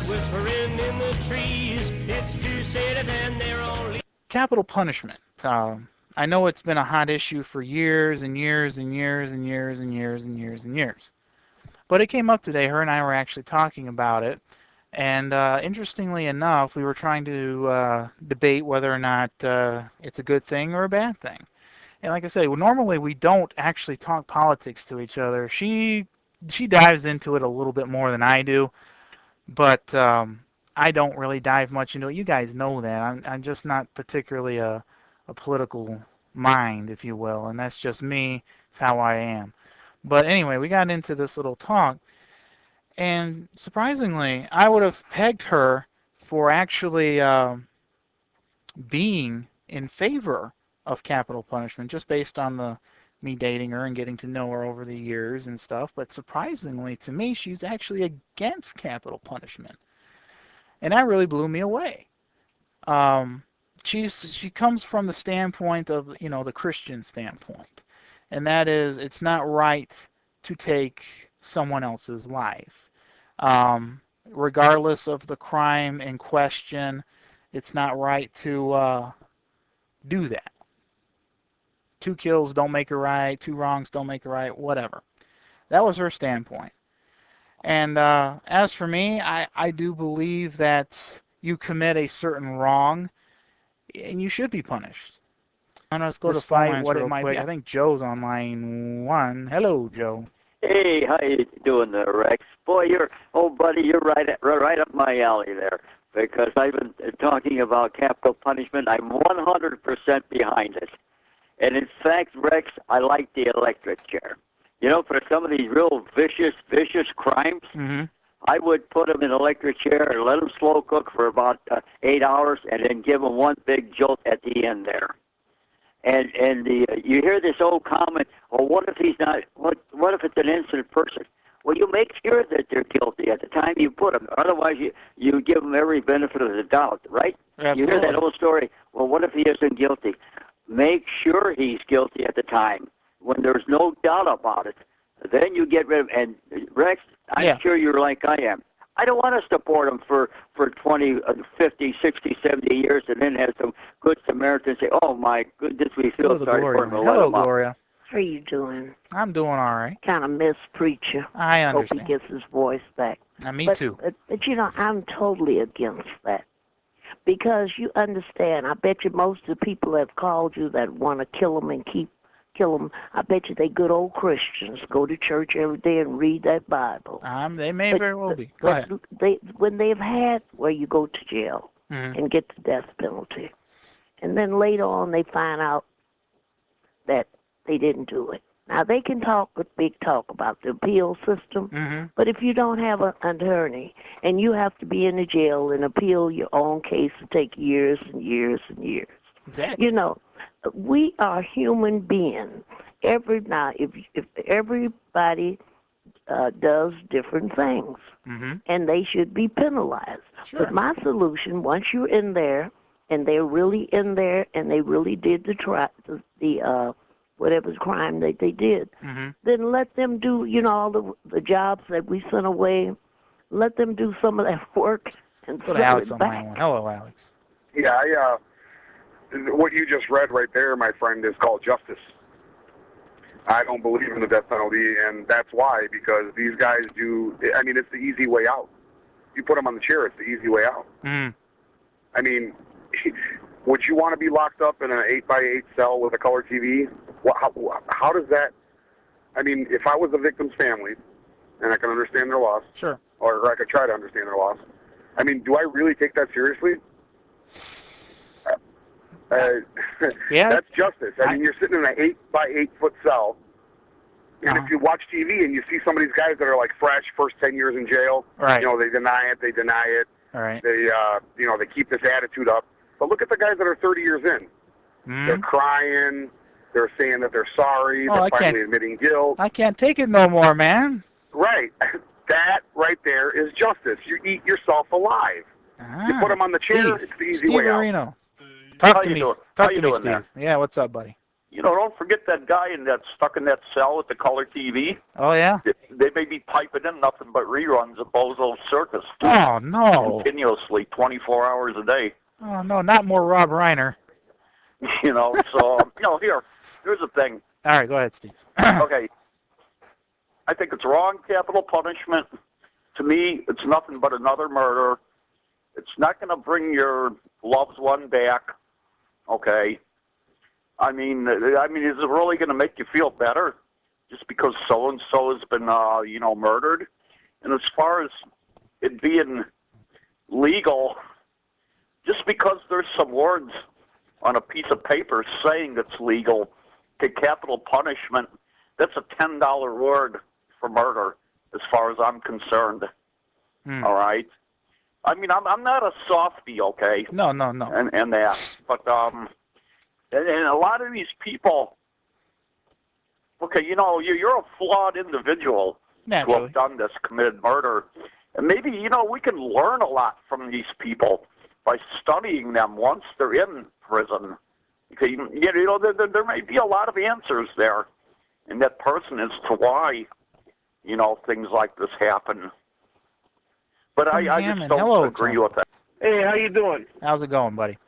whispering in the trees. It's two cities and they're only... Capital punishment. I know it's been a hot issue for years and years and years and years and years and years and years. But it came up today. Her and I were actually talking about it. And interestingly enough, we were trying to debate whether or not it's a good thing or a bad thing. And like I say, normally we don't actually talk politics to each other. She dives into it a little bit more than I do, but I don't really dive much into it. You guys know that. I'm just not particularly a political mind, if you will, and that's just me. It's how I am. But anyway, we got into this little talk, and surprisingly, I would have pegged her for actually being in favor of capital punishment, just based on me dating her and getting to know her over the years and stuff. But surprisingly to me, she's actually against capital punishment, and that really blew me away. She comes from the standpoint of, the Christian standpoint, and that is, it's not right to take someone else's life, regardless of the crime in question. It's not right to do that. 2 kills don't make a right, 2 wrongs don't make a right, whatever. That was her standpoint. And as for me, I do believe that you commit a certain wrong, and you should be punished. Let's go to fight what it might be. I think Joe's on line 1. Hello, Joe. Hey, how you doing there, Rex? Boy, buddy, you're right up my alley there. Because I've been talking about capital punishment. I'm 100% behind it. And in fact, Rex, I like the electric chair. For some of these real vicious crimes, I would put them in an electric chair and let them slow cook for about 8 hours, and then give them one big jolt at the end there. And you hear this old comment, well, what if he's not? What if it's an innocent person? Well, you make sure that they're guilty at the time you put them. Otherwise, you give them every benefit of the doubt, right? Absolutely. You hear that old story, well, what if he isn't guilty? Make sure he's guilty at the time, when there's no doubt about it. Then you get rid of him. And Rex, I'm sure you're like I am. I don't want to support him for 20, 50, 60, 70 years and then have some good Samaritans say, oh, my goodness, we feel sorry for him. Hello, Gloria. How are you doing? I'm doing all right. Kind of miss Preacher. I understand. Hope he gets his voice back. Me too. But, I'm totally against that. Because you understand, I bet you most of the people that have called you that want to kill them and kill them, I bet you they good old Christians, go to church every day and read that Bible. They may very well be. Go ahead. When they've had where you go to jail and get the death penalty, and then later on they find out that they didn't do it. Now, they can talk with big talk about the appeal system, but if you don't have an attorney and you have to be in the jail and appeal your own case, to take years and years and years. Exactly. We are human beings. If everybody does different things, and they should be penalized. Sure. But my solution, once you're in there, and they're really in there, and they really did the whatever crime that they did, then let them do, all the jobs that we sent away. Let them do some of that work. And let's go to Alex on line 1. Hello, Alex. Yeah, what you just read right there, my friend, is called justice. I don't believe in the death penalty, and that's why, because these guys do, it's the easy way out. You put them on the chair, it's the easy way out. Would you want to be locked up in an 8x8 cell with a color TV? How does that, if I was the victim's family, and I can understand their loss, sure, or I could try to understand their loss, do I really take that seriously? That's justice. You're sitting in an 8x8 foot cell, and if you watch TV and you see some of these guys that are like fresh, first 10 years in jail, right? They deny it. All right. They keep this attitude up. But look at the guys that are 30 years in. They're crying. They're saying that they're sorry. They're finally admitting guilt. I can't take it no more, man. Right. That right there is justice. You eat yourself alive. You put them on the chair. It's the easy way out. Talk to me, Steve. Steve. Yeah, what's up, buddy? don't forget that guy that's stuck in that cell with the color TV. Oh, yeah? They may be piping in nothing but reruns of Bozo's Circus. Oh, no. Continuously, 24 hours a day. Oh, no, not more Rob Reiner. Here's the thing. All right, go ahead, Steve. Okay. I think it's wrong capital punishment. To me, it's nothing but another murder. It's not going to bring your loved one back. Okay. I mean, is it really going to make you feel better just because so-and-so has been, murdered? And as far as it being legal, just because there's some words on a piece of paper saying it's legal to capital punishment, that's a $10 word for murder as far as I'm concerned. All right? I mean, I'm not a softie, okay? No. And that. But, and a lot of these people, okay, you're a flawed individual Naturally. who have done this, committed murder. And maybe, we can learn a lot from these people by studying them once they're in prison. Okay, there may be a lot of answers there in that person as to why, things like this happen. But I just don't agree with that. Hey, how you doing? How's it going, buddy?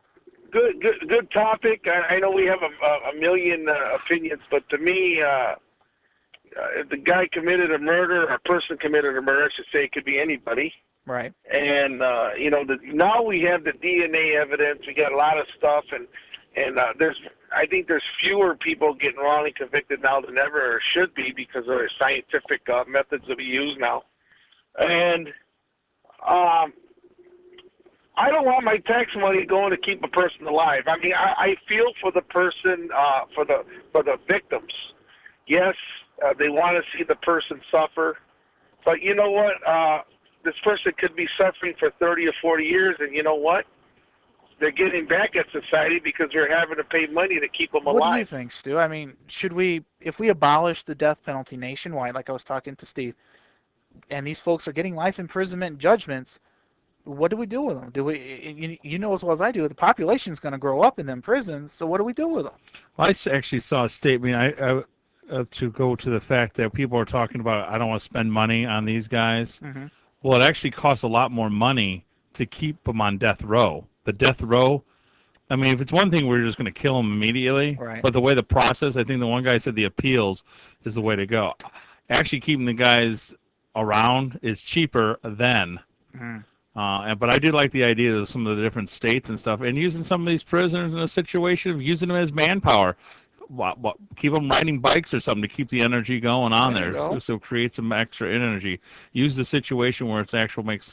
Good topic. I know we have a million opinions, but to me, if the guy committed a murder, a person committed a murder, I should say, it could be anybody. Right. And now we have the DNA evidence. We got a lot of stuff, and I think there's fewer people getting wrongly convicted now than ever should be because of the scientific methods that we use now. And I don't want my tax money going to keep a person alive. I mean, I feel for the person, for the victims. Yes, they want to see the person suffer, but you know what? This person could be suffering for 30 or 40 years, and you know what? They're getting back at society because they're having to pay money to keep them alive. What do you think, Stu? I mean, if we abolish the death penalty nationwide, like I was talking to Steve, and these folks are getting life imprisonment judgments, what do we do with them? You know as well as I do, the population is going to grow up in them prisons, so what do we do with them? Well, I actually saw a statement to go to the fact that people are talking about, I don't want to spend money on these guys. Mm-hmm. Well, it actually costs a lot more money to keep them on death row. The death row, I mean, if it's one thing, we're just going to kill them immediately. Right. But the way the process, I think the one guy said the appeals is the way to go. Actually keeping the guys around is cheaper than. Mm-hmm. But I do like the idea of some of the different states and stuff, and using some of these prisoners in a situation of using them as manpower. Keep them riding bikes or something to keep the energy going on there. So create some extra energy. Use the situation where it's actual makes sense.